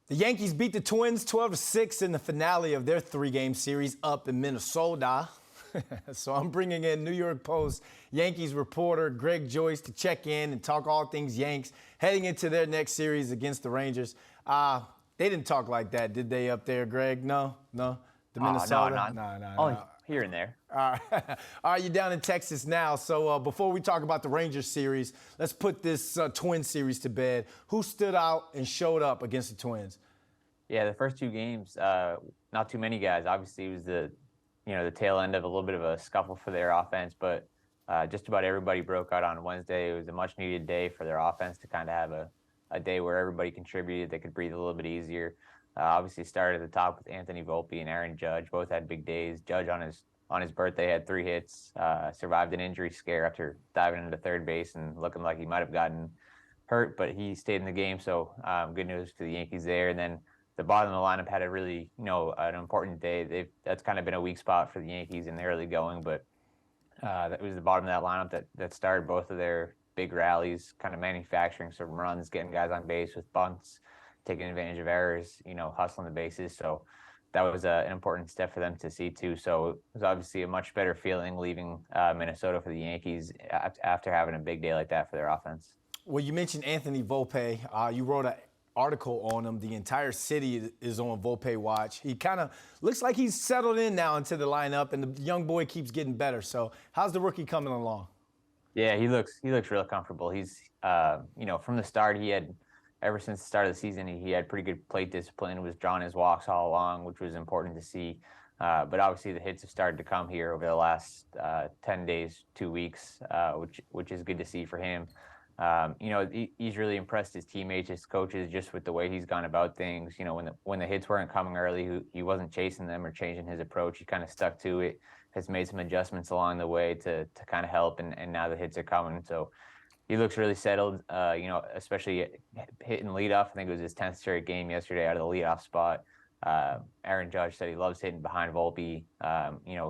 The Yankees beat the Twins 12-6 in the finale of their three-game series up in Minnesota. So I'm bringing in New York Post Yankees reporter Greg Joyce to check in and talk all things Yanks heading into their next series against the Rangers. They didn't talk like that, did they, up there, Greg? No? The Minnesota? No. Only here and there. All right, you're down in Texas now. So before we talk about the Rangers series, let's put this Twin series to bed. Who stood out and showed up against the Twins? Yeah, the first two games, not too many guys. Obviously, it was the tail end of a little bit of a scuffle for their offense, but just about everybody broke out on Wednesday. It was a much-needed day for their offense to kind of have a day where everybody contributed. They could breathe a little bit easier. Obviously, started at the top with Anthony Volpe and Aaron Judge. Both had big days. Judge on his birthday had 3 hits, survived an injury scare after diving into third base and looking like he might have gotten hurt, but he stayed in the game. So good news for the Yankees there. And then the bottom of the lineup had a really, an important day. That's kind of been a weak spot for the Yankees in the early going, but that was the bottom of that lineup that started both of their big rallies, kind of manufacturing some runs, getting guys on base with bunts, taking advantage of errors, hustling the bases. So that was an important step for them to see too. So it was obviously a much better feeling leaving Minnesota for the Yankees after having a big day like that for their offense. Well, you mentioned Anthony Volpe. You wrote an article on him. The entire city is on Volpe watch. He kind of looks like he's settled in now into the lineup, and the young boy keeps getting better. So how's the rookie coming along? Yeah, he looks real comfortable. He's from the start, ever since the start of the season, he had pretty good plate discipline, was drawing his walks all along, which was important to see. But obviously the hits have started to come here over the last 10 days, 2 weeks, which is good to see for him. He's really impressed his teammates, his coaches, just with the way he's gone about things. When the hits weren't coming early, he wasn't chasing them or changing his approach. He kind of stuck to it, has made some adjustments along the way to kind of help, and now the hits are coming. So he looks really settled, especially hitting leadoff. I think it was his 10th straight game yesterday out of the leadoff spot. Aaron Judge said he loves hitting behind Volpe.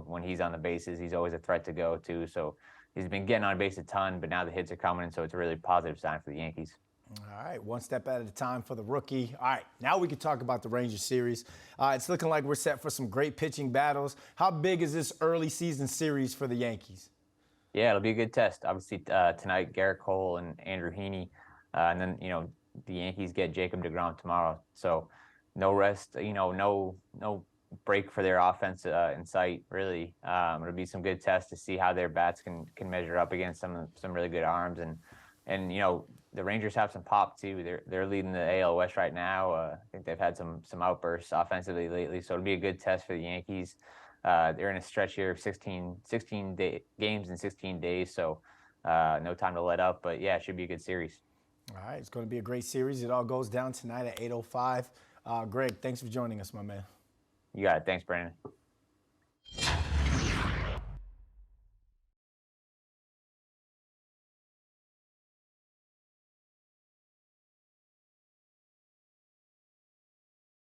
When he's on the bases, he's always a threat to go to. So he's been getting on base a ton, but now the hits are coming, so it's a really positive sign for the Yankees. All right, one step at a time for the rookie. All right, now we can talk about the Rangers series. It's looking like we're set for some great pitching battles. How big is this early season series for the Yankees? Yeah, it'll be a good test. Obviously, tonight, Garrett Cole and Andrew Heaney. And then, the Yankees get Jacob deGrom tomorrow. So no rest, no break for their offense in sight, really. It'll be some good tests to see how their bats can measure up against some really good arms. And the Rangers have some pop, too. They're leading the AL West right now. I think they've had some outbursts offensively lately. So it'll be a good test for the Yankees. They're in a stretch here of 16 games in 16 days, so no time to let up. But, yeah, it should be a good series. All right, it's going to be a great series. It all goes down tonight at 8:05. Greg, thanks for joining us, my man. You got it. Thanks, Brandon.